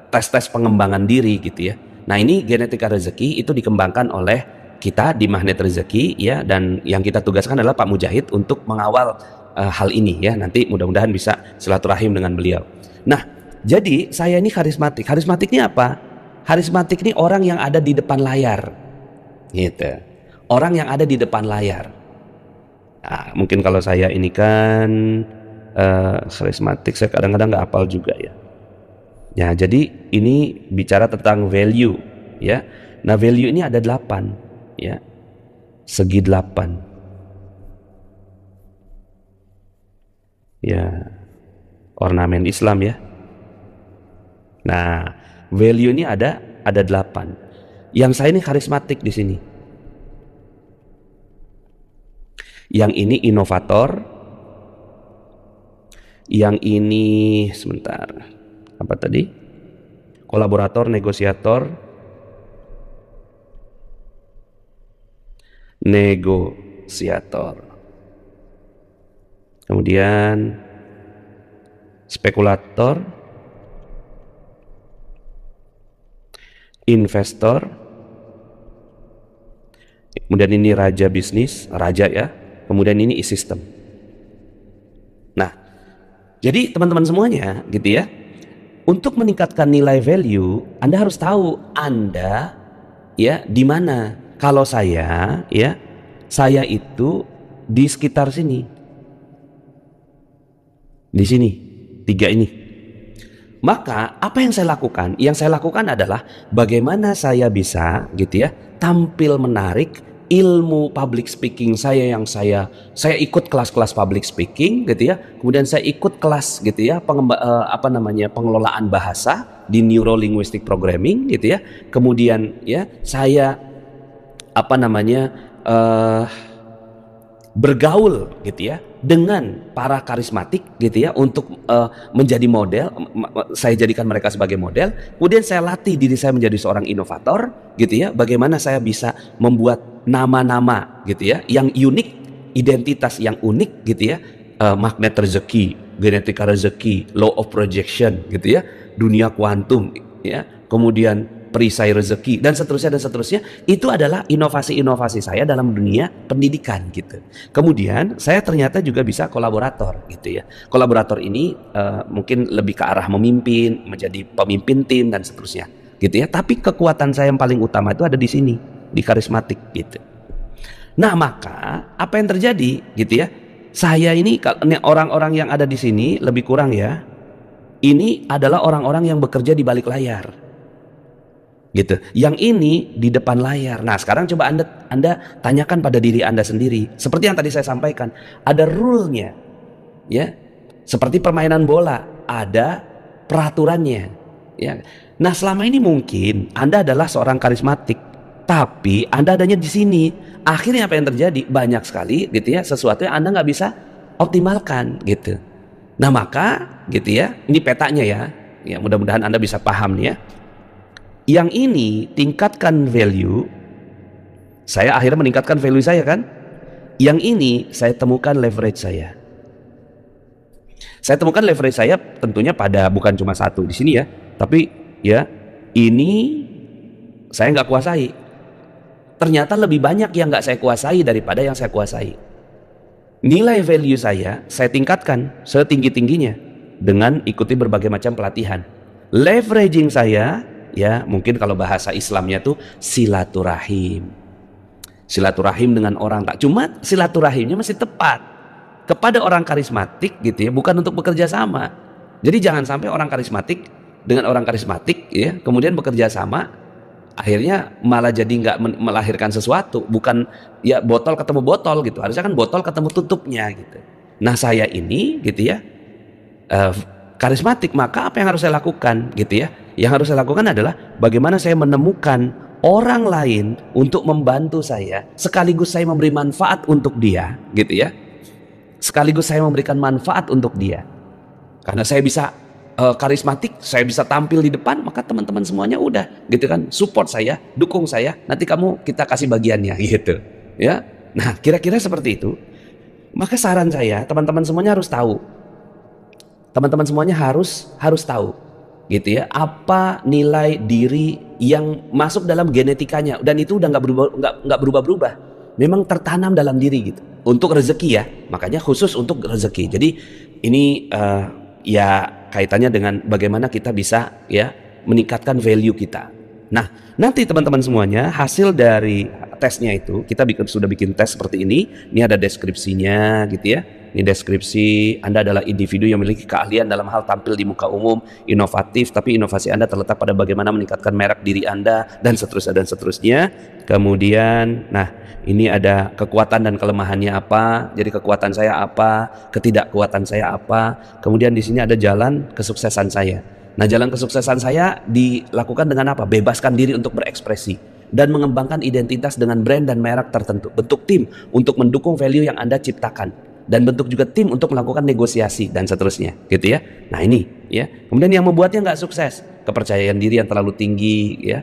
tes-tes pengembangan diri, gitu ya. Nah, ini genetika rezeki itu dikembangkan oleh kita di Magnet Rezeki, ya, dan yang kita tugaskan adalah Pak Mujahid untuk mengawal hal ini, ya. Nanti mudah-mudahan bisa silaturahim dengan beliau. Nah, jadi saya ini karismatik. Karismatiknya apa? Karismatik ini orang yang ada di depan layar, gitu. Orang yang ada di depan layar. Nah, mungkin kalau saya ini kan karismatik, saya kadang-kadang nggak hafal juga, ya. Ya, jadi ini bicara tentang value, ya. Nah, value ini ada 8, ya. Segi 8. Ya, ornamen Islam, ya. Nah, value ini ada 8. Yang saya ini karismatik di sini. Yang ini inovator. Yang ini sebentar. Apa tadi? Kolaborator, negosiator. Kemudian spekulator, investor. Kemudian ini raja bisnis, raja, ya. Kemudian ini e-system. Nah, jadi teman-teman semuanya, gitu ya. Untuk meningkatkan nilai value, Anda harus tahu Anda, ya, di mana. Kalau saya, ya, saya itu di sekitar sini. Di sini, 3 ini. Maka apa yang saya lakukan? Yang saya lakukan adalah bagaimana saya bisa, gitu ya, tampil menarik. Ilmu public speaking saya yang saya ikut kelas-kelas public speaking, gitu ya. Kemudian saya ikut kelas, gitu ya, pengelolaan bahasa di Neuro Linguistic Programming, gitu ya. Kemudian, ya, saya bergaul, gitu ya, dengan para karismatik, gitu ya, untuk menjadi model. Saya jadikan mereka sebagai model. Kemudian saya latih diri saya menjadi seorang inovator, gitu ya. Bagaimana saya bisa membuat nama-nama, gitu ya, yang unik, identitas yang unik, gitu ya. Magnet rezeki, genetika rezeki, law of projection, gitu ya, dunia kuantum, ya. Kemudian perisai rezeki dan seterusnya. Itu adalah inovasi-inovasi saya dalam dunia pendidikan, gitu. Kemudian saya ternyata juga bisa kolaborator, gitu ya. Kolaborator ini mungkin lebih ke arah memimpin, menjadi pemimpin tim dan seterusnya, gitu ya. Tapi kekuatan saya yang paling utama itu ada di sini, di karismatik, gitu. Nah, maka apa yang terjadi, gitu ya? Saya ini orang-orang yang ada di sini lebih kurang, ya. Ini adalah orang-orang yang bekerja di balik layar, gitu. Yang ini di depan layar. Nah, sekarang coba Anda tanyakan pada diri Anda sendiri. Seperti yang tadi saya sampaikan, ada rule-nya, ya. Seperti permainan bola, ada peraturannya, ya. Nah, selama ini mungkin Anda adalah seorang karismatik, tapi Anda adanya di sini. Akhirnya apa yang terjadi? Banyak sekali, gitu ya, sesuatu yang Anda nggak bisa optimalkan, gitu. Nah, maka, gitu ya, ini petanya, ya. Ya, mudah-mudahan Anda bisa paham nih, ya. Yang ini tingkatkan value, saya akhirnya meningkatkan value saya, kan? Yang ini saya temukan leverage saya. Saya temukan leverage saya tentunya pada bukan cuma satu di sini, ya, tapi, ya, ini saya nggak kuasai. Ternyata lebih banyak yang nggak saya kuasai daripada yang saya kuasai. Nilai value saya tingkatkan setinggi-tingginya dengan ikuti berbagai macam pelatihan. Leveraging saya, ya, mungkin kalau bahasa Islamnya tuh silaturahim. Silaturahim dengan orang, tak cuma silaturahimnya masih tepat kepada orang karismatik, gitu ya, bukan untuk bekerja sama. Jadi jangan sampai orang karismatik dengan orang karismatik, ya, kemudian bekerja sama, akhirnya malah jadi nggak melahirkan sesuatu. Bukan, ya, botol ketemu botol, gitu. Harusnya kan botol ketemu tutupnya, gitu. Nah, saya ini, gitu ya, uh, karismatik, maka apa yang harus saya lakukan gitu ya? Yang harus saya lakukan adalah bagaimana saya menemukan orang lain untuk membantu saya, sekaligus saya memberi manfaat untuk dia, gitu ya. Sekaligus saya memberikan manfaat untuk dia. Karena saya bisa karismatik, saya bisa tampil di depan, maka teman-teman semuanya udah, gitu kan, support saya, dukung saya. Nanti kita kasih bagiannya, gitu, ya. Nah, kira-kira seperti itu. Maka saran saya, teman-teman semuanya harus tahu. Teman-teman semuanya harus tahu, gitu ya, apa nilai diri yang masuk dalam genetikanya, dan itu udah nggak berubah-berubah. Memang tertanam dalam diri gitu. Untuk rezeki ya, makanya khusus untuk rezeki. Jadi ini ya kaitannya dengan bagaimana kita bisa ya meningkatkan value kita. Nah, nanti teman-teman semuanya hasil dari tesnya itu kita sudah bikin tes seperti ini. Ini ada deskripsinya gitu ya. Ini deskripsi, Anda adalah individu yang memiliki keahlian dalam hal tampil di muka umum, inovatif, tapi inovasi Anda terletak pada bagaimana meningkatkan merek diri Anda, dan seterusnya dan seterusnya. Kemudian, nah ini ada kekuatan dan kelemahannya apa, jadi kekuatan saya apa, ketidakkuatan saya apa. Kemudian di sini ada jalan kesuksesan saya. Nah, jalan kesuksesan saya dilakukan dengan apa? Bebaskan diri untuk berekspresi dan mengembangkan identitas dengan brand dan merek tertentu. Bentuk tim untuk mendukung value yang Anda ciptakan. Dan bentuk juga tim untuk melakukan negosiasi dan seterusnya, gitu ya. Nah ini, ya. Kemudian yang membuatnya nggak sukses, kepercayaan diri yang terlalu tinggi, ya.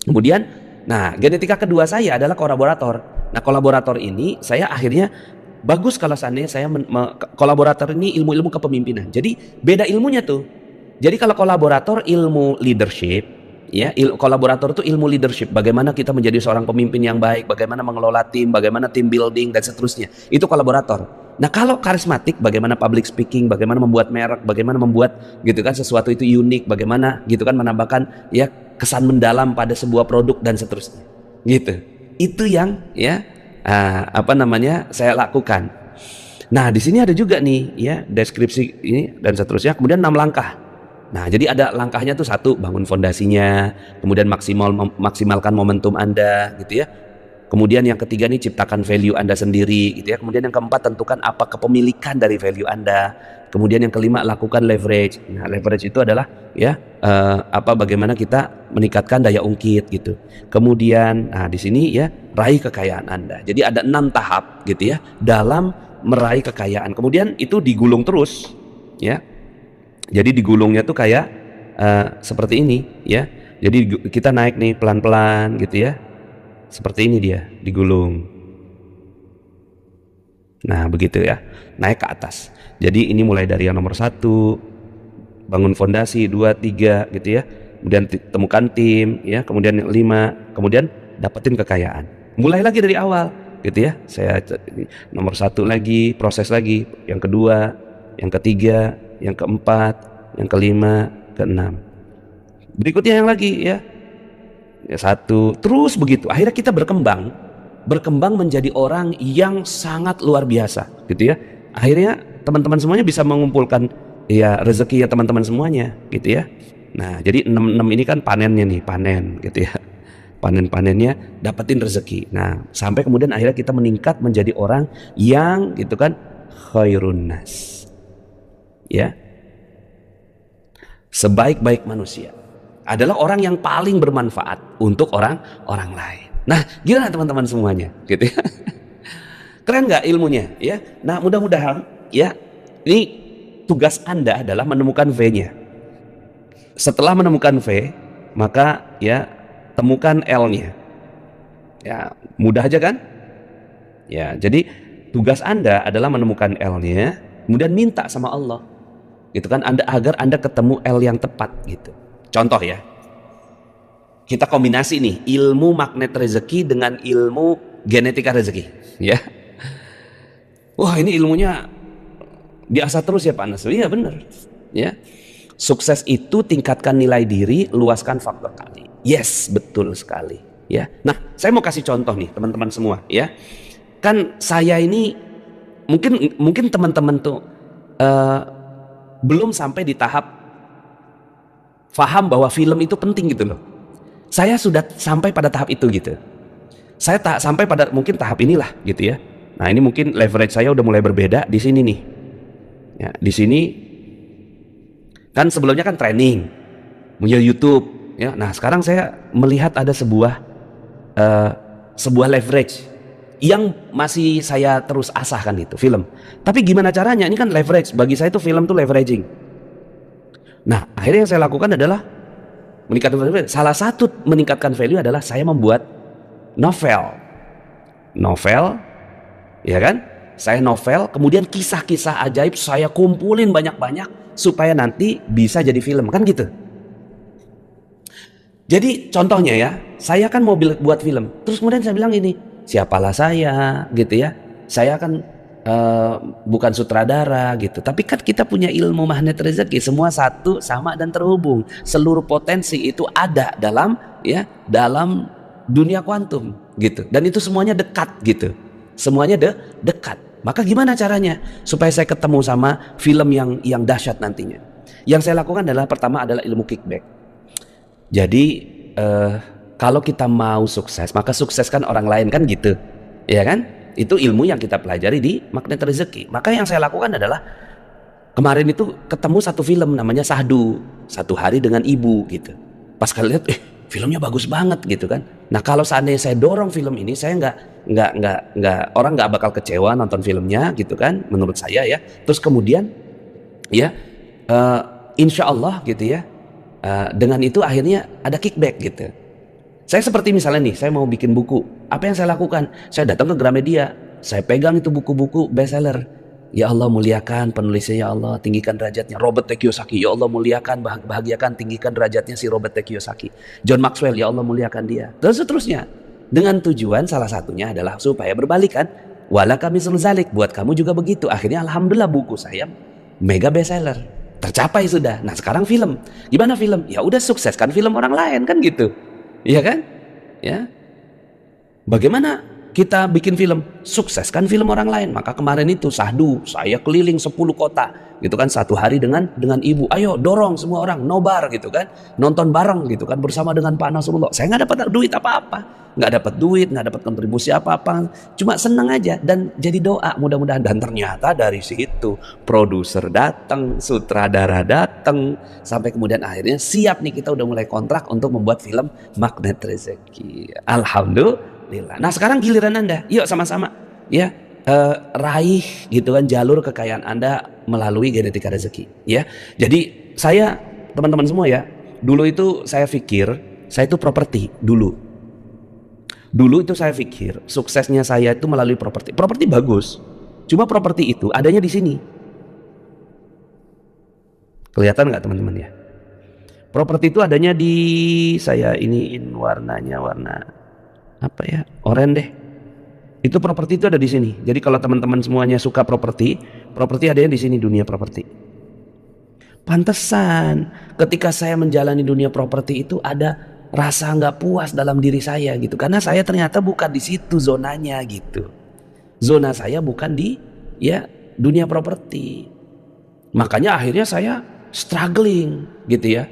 Kemudian, nah genetika kedua saya adalah kolaborator. Nah kolaborator ini saya akhirnya bagus kalau seandainya saya kolaborator ini ilmu-ilmu kepemimpinan. Jadi beda ilmunya tuh. Jadi kalau kolaborator ilmu leadership, ya, kolaborator itu ilmu leadership, bagaimana kita menjadi seorang pemimpin yang baik, bagaimana mengelola tim, bagaimana tim building dan seterusnya. Itu kolaborator. Nah, kalau karismatik, bagaimana public speaking, bagaimana membuat merek, bagaimana membuat gitu kan sesuatu itu unik, bagaimana gitu kan menambahkan ya kesan mendalam pada sebuah produk dan seterusnya. Gitu. Itu yang ya saya lakukan. Nah, di sini ada juga nih ya deskripsi ini dan seterusnya, kemudian 6 langkah. Nah, jadi ada langkahnya tuh, 1, bangun fondasinya, kemudian maksimalkan momentum Anda, gitu ya. Kemudian yang ketiga nih, ciptakan value Anda sendiri, gitu ya. Kemudian yang keempat, tentukan apa kepemilikan dari value Anda. Kemudian yang kelima, lakukan leverage. Nah, leverage itu adalah ya bagaimana kita meningkatkan daya ungkit, gitu. Kemudian, nah di sini ya, raih kekayaan Anda. Jadi ada 6 tahap, gitu ya, dalam meraih kekayaan. Kemudian itu digulung terus, ya. Jadi digulungnya tuh kayak seperti ini ya. Jadi kita naik nih pelan-pelan gitu ya. Seperti ini dia digulung. Nah begitu ya, naik ke atas. Jadi ini mulai dari yang nomor 1, bangun fondasi, 2, 3 gitu ya. Kemudian temukan tim ya. Kemudian yang 5, kemudian dapetin kekayaan. Mulai lagi dari awal gitu ya. Saya nomor 1 lagi, proses lagi. Yang kedua, yang ketiga, yang keempat, yang kelima, keenam. Berikutnya yang lagi ya 1, terus begitu. Akhirnya kita berkembang menjadi orang yang sangat luar biasa, gitu ya. Akhirnya teman-teman semuanya bisa mengumpulkan ya rezeki ya teman-teman semuanya, gitu ya. Nah, jadi 6 ini kan panennya nih, panen, gitu ya. Panen-panennya dapetin rezeki. Nah, sampai kemudian akhirnya kita meningkat menjadi orang yang gitu kan khairun nas. Ya, sebaik-baik manusia adalah orang yang paling bermanfaat untuk orang lain. Nah, gimana teman-teman semuanya, gitu ya? Keren nggak ilmunya? Ya, nah mudah-mudahan ya ini tugas Anda adalah menemukan V-nya. Setelah menemukan V, maka ya temukan L-nya. Ya, mudah aja kan? Ya, jadi tugas Anda adalah menemukan L-nya, kemudian minta sama Allah. Gitu kan, agar Anda ketemu L yang tepat gitu. Contoh ya, kita kombinasi nih ilmu magnet rezeki dengan ilmu genetika rezeki ya. Wah, ini ilmunya biasa terus ya Pak Anas. Iya benar ya. Sukses itu tingkatkan nilai diri, luaskan faktor kali. Yes, betul sekali ya. Nah, saya mau kasih contoh nih teman-teman semua ya. Kan saya ini mungkin teman-teman tuh belum sampai di tahap faham bahwa film itu penting gitu loh. Saya sudah sampai pada tahap itu gitu. Saya tak sampai pada mungkin tahap inilah gitu ya. Nah, ini mungkin leverage saya udah mulai berbeda di sini nih. Ya, di sini Kan sebelumnya kan training, punya YouTube, ya. Nah sekarang saya melihat ada sebuah leverage yang masih saya terus asahkan, itu film. Tapi gimana caranya? Ini kan leverage. Bagi saya itu film tuh leveraging. Nah akhirnya yang saya lakukan adalah meningkatkan value. Salah satu meningkatkan value adalah saya membuat novel, ya kan? Saya novel, kemudian kisah-kisah ajaib saya kumpulin banyak-banyak supaya nanti bisa jadi film, kan gitu. Jadi contohnya ya, saya kan mau buat film, terus kemudian saya bilang ini, siapalah saya, gitu ya. Saya kan bukan sutradara gitu, tapi kan kita punya ilmu magnet rezeki, semua satu, sama dan terhubung. Seluruh potensi itu ada dalam dunia kuantum gitu, dan itu semuanya dekat gitu, semuanya dekat. Maka gimana caranya supaya saya ketemu sama film yang dahsyat nantinya? Yang saya lakukan adalah, pertama adalah ilmu kickback. Jadi kalau kita mau sukses, maka sukseskan orang lain, kan gitu, ya kan? Itu ilmu yang kita pelajari di magnet rezeki. Maka yang saya lakukan adalah, kemarin itu ketemu satu film namanya Sahdu, 1 Hari Dengan Ibu gitu. Pas kalian lihat, filmnya bagus banget gitu kan. Nah kalau seandainya saya dorong film ini, saya orang nggak bakal kecewa nonton filmnya gitu kan, menurut saya ya. Terus kemudian ya insya Allah gitu ya, dengan itu akhirnya ada kickback gitu. Saya seperti misalnya nih, saya mau bikin buku, apa yang saya lakukan? Saya datang ke Gramedia, saya pegang itu buku-buku bestseller. Ya Allah muliakan penulisnya, ya Allah tinggikan derajatnya. Robert T. Kiyosaki, ya Allah muliakan, bahagiakan, tinggikan derajatnya si Robert T. Kiyosaki. John Maxwell, ya Allah muliakan dia. Dan seterusnya. Dengan tujuan salah satunya adalah supaya berbalikan. Wala kami zalik, buat kamu juga begitu. Akhirnya alhamdulillah buku saya mega bestseller. Tercapai sudah. Nah sekarang film. Gimana film? Ya udah, sukseskan film orang lain, kan gitu. Iya kan? Ya. Bagaimana kita bikin film? Sukseskan film orang lain. Maka kemarin itu Sahdu, saya keliling 10 kota gitu kan, 1 hari dengan ibu. Ayo dorong semua orang nobar gitu kan, nonton bareng gitu kan bersama dengan Pak Nasrullah. Saya nggak dapat duit apa-apa, nggak dapat duit, nggak dapat kontribusi apa-apa, cuma senang aja dan jadi doa mudah-mudahan. Dan ternyata dari situ produser datang, sutradara datang, sampai kemudian akhirnya siap nih, kita udah mulai kontrak untuk membuat film Magnet Rezeki. Alhamdulillah. Nah sekarang giliran Anda, yuk sama-sama ya raih gitu kan jalur kekayaan Anda melalui genetika rezeki ya. Jadi saya, teman-teman semua ya, dulu itu saya pikir saya itu properti. Dulu itu saya pikir suksesnya saya itu melalui properti. Properti bagus, cuma properti itu adanya di sini. Kelihatan nggak teman-teman ya? Properti itu adanya di, saya iniin warnanya warna apa ya, oranye deh. Itu properti itu ada di sini. Jadi kalau teman-teman semuanya suka properti adanya di sini, dunia properti. Pantesan ketika saya menjalani dunia properti itu ada rasa nggak puas dalam diri saya gitu, karena saya ternyata bukan di situ zonanya gitu. Zona saya bukan di dunia properti. Makanya akhirnya saya struggling gitu ya.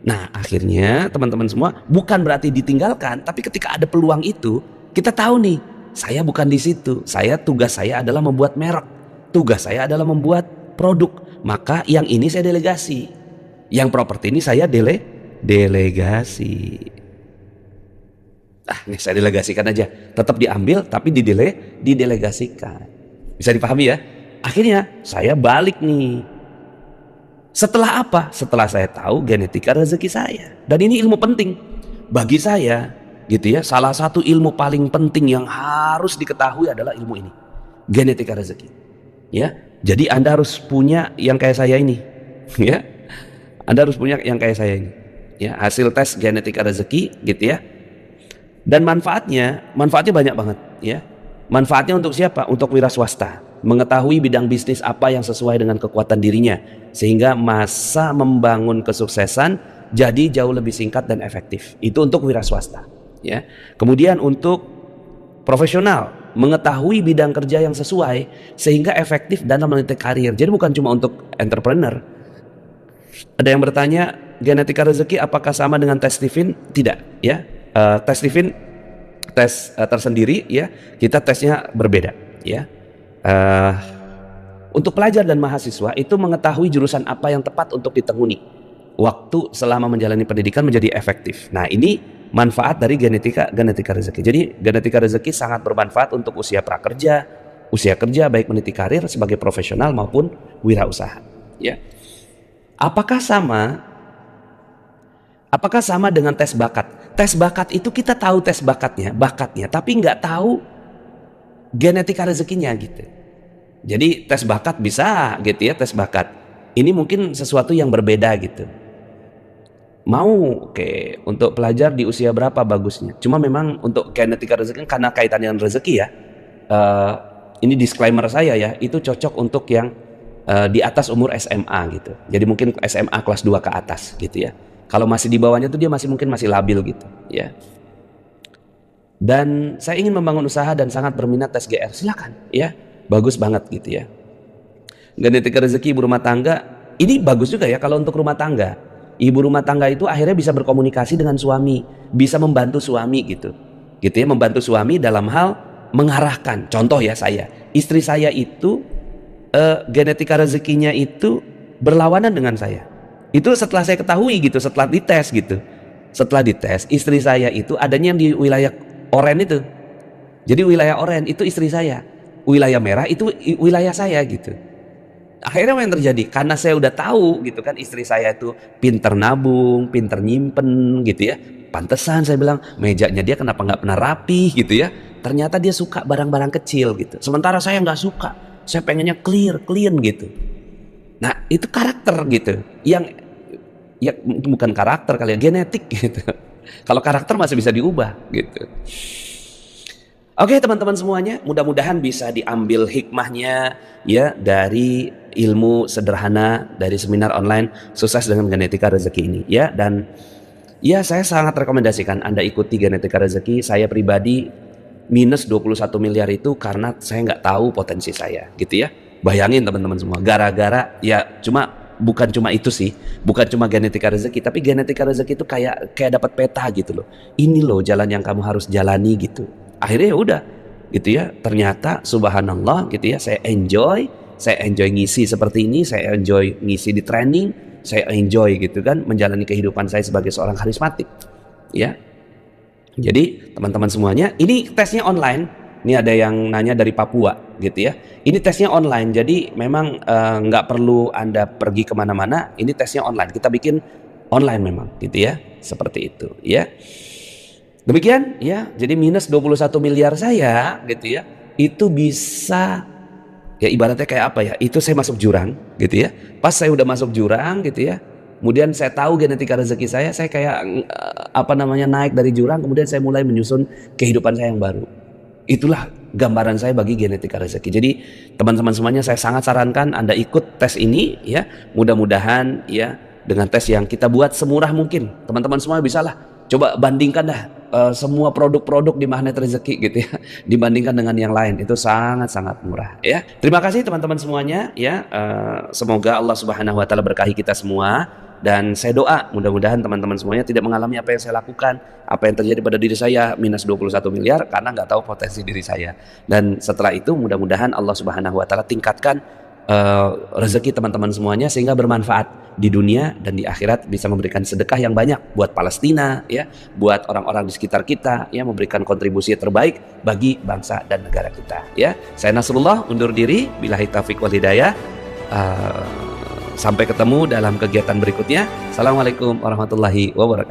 Nah akhirnya teman-teman semua, bukan berarti ditinggalkan, tapi ketika ada peluang itu kita tahu nih, saya bukan di situ. Tugas saya adalah membuat merek. Tugas saya adalah membuat produk. Maka yang ini saya delegasi. Yang properti ini saya delegasi. Ini saya delegasikan aja. Tetap diambil tapi didelegasikan. Bisa dipahami ya? Akhirnya saya balik nih. Setelah apa? Setelah saya tahu genetika rezeki saya. Dan ini ilmu penting bagi saya gitu ya. Salah satu ilmu paling penting yang harus diketahui adalah ilmu ini, genetika rezeki ya. Jadi Anda harus punya yang kayak saya ini ya. Anda harus punya yang kayak saya ini ya, hasil tes genetika rezeki gitu ya. Dan manfaatnya banyak banget ya. Manfaatnya untuk siapa? Untuk wira swasta, mengetahui bidang bisnis apa yang sesuai dengan kekuatan dirinya, sehingga masa membangun kesuksesan jadi jauh lebih singkat dan efektif. Itu untuk wira swasta ya. Kemudian untuk profesional, mengetahui bidang kerja yang sesuai sehingga efektif dalam meniti karir. Jadi bukan cuma untuk entrepreneur. Ada yang bertanya, genetika rezeki apakah sama dengan tes Stephen? Tidak ya. Tes Stephen tes tersendiri ya. Kita tesnya berbeda ya. Untuk pelajar dan mahasiswa itu mengetahui jurusan apa yang tepat untuk ditekuni. Waktu selama menjalani pendidikan menjadi efektif. Nah, ini manfaat dari genetika rezeki. Jadi genetika rezeki sangat bermanfaat untuk usia prakerja, usia kerja, baik meniti karir sebagai profesional maupun wirausaha. Ya. Apakah sama dengan tes bakat? Tes bakat itu kita tahu tes bakatnya, tapi nggak tahu genetika rezekinya gitu. Jadi tes bakat bisa gitu ya, tes bakat. Ini mungkin sesuatu yang berbeda gitu. Oke, untuk pelajar di usia berapa bagusnya? Cuma memang untuk genetika rezeki karena kaitannya dengan rezeki ya. Ini disclaimer saya ya, itu cocok untuk yang di atas umur SMA gitu. Jadi mungkin SMA kelas 2 ke atas gitu ya. Kalau masih di bawahnya tuh dia mungkin masih labil gitu ya. Dan saya ingin membangun usaha dan sangat berminat tes GR. Silakan ya. Bagus banget gitu ya. Genetika rezeki ibu rumah tangga ini bagus juga ya kalau untuk rumah tangga. Ibu rumah tangga itu akhirnya bisa berkomunikasi dengan suami, bisa membantu suami gitu. Gitu ya, membantu suami dalam hal mengarahkan. Contoh ya, istri saya itu genetika rezekinya itu berlawanan dengan saya. Itu setelah saya ketahui gitu, setelah dites gitu. Setelah dites, istri saya itu adanya di wilayah oren itu. Jadi wilayah oren itu istri saya. Wilayah merah itu wilayah saya gitu. Akhirnya apa yang terjadi? Karena saya udah tahu gitu kan, istri saya itu pinter nabung, pinter nyimpen gitu ya. Pantesan saya bilang, mejanya dia kenapa nggak pernah rapi gitu ya. Ternyata dia suka barang-barang kecil gitu. Sementara saya nggak suka. Saya pengennya clean gitu. Nah, itu karakter gitu. Yang ya bukan karakter kali ya, genetik gitu. Kalau karakter masih bisa diubah gitu. Oke teman-teman semuanya, mudah-mudahan bisa diambil hikmahnya ya dari ilmu sederhana dari seminar online sukses dengan genetika rezeki ini ya. Dan ya saya sangat rekomendasikan Anda ikuti genetika rezeki. Saya pribadi minus 21 miliar itu karena saya nggak tahu potensi saya gitu ya. Bayangin teman-teman semua, gara-gara ya bukan cuma itu sih, bukan cuma genetika rezeki, tapi genetika rezeki itu kayak dapat peta gitu loh. Ini loh jalan yang kamu harus jalani gitu. Akhirnya ya udah gitu ya. Ternyata subhanallah gitu ya, saya enjoy ngisi seperti ini, saya enjoy ngisi di training, saya enjoy gitu kan menjalani kehidupan saya sebagai seorang karismatik. Ya. Jadi teman-teman semuanya, ini tesnya online. Ini ada yang nanya dari Papua gitu ya. Ini tesnya online, jadi memang nggak perlu Anda pergi kemana-mana. Ini tesnya online, kita bikin online memang gitu ya. Seperti itu ya. Demikian ya, jadi minus 21 miliar saya gitu ya. Itu bisa ya ibaratnya kayak apa ya, itu saya masuk jurang gitu ya. Pas saya udah masuk jurang gitu ya, kemudian saya tahu genetika rezeki saya kayak naik dari jurang, kemudian saya mulai menyusun kehidupan saya yang baru. Itulah gambaran saya bagi genetika rezeki. Jadi teman-teman semuanya saya sangat sarankan Anda ikut tes ini ya. Mudah-mudahan ya dengan tes yang kita buat semurah mungkin. Teman-teman semua bisa lah. Coba bandingkan dah semua produk-produk di Magnet Rezeki gitu ya. Dibandingkan dengan yang lain, itu sangat-sangat murah ya. Terima kasih teman-teman semuanya ya. Semoga Allah Subhanahu wa taala berkahi kita semua. Dan saya doa mudah-mudahan teman-teman semuanya tidak mengalami apa yang saya lakukan, apa yang terjadi pada diri saya minus 21 miliar karena nggak tahu potensi diri saya. Dan setelah itu mudah-mudahan Allah Subhanahu wa taala tingkatkan rezeki teman-teman semuanya sehingga bermanfaat di dunia dan di akhirat, bisa memberikan sedekah yang banyak buat Palestina ya, buat orang-orang di sekitar kita ya, memberikan kontribusi terbaik bagi bangsa dan negara kita ya. Saya Nasrullah undur diri, billahi taufiq wal hidayah. Sampai ketemu dalam kegiatan berikutnya. Assalamualaikum warahmatullahi wabarakatuh.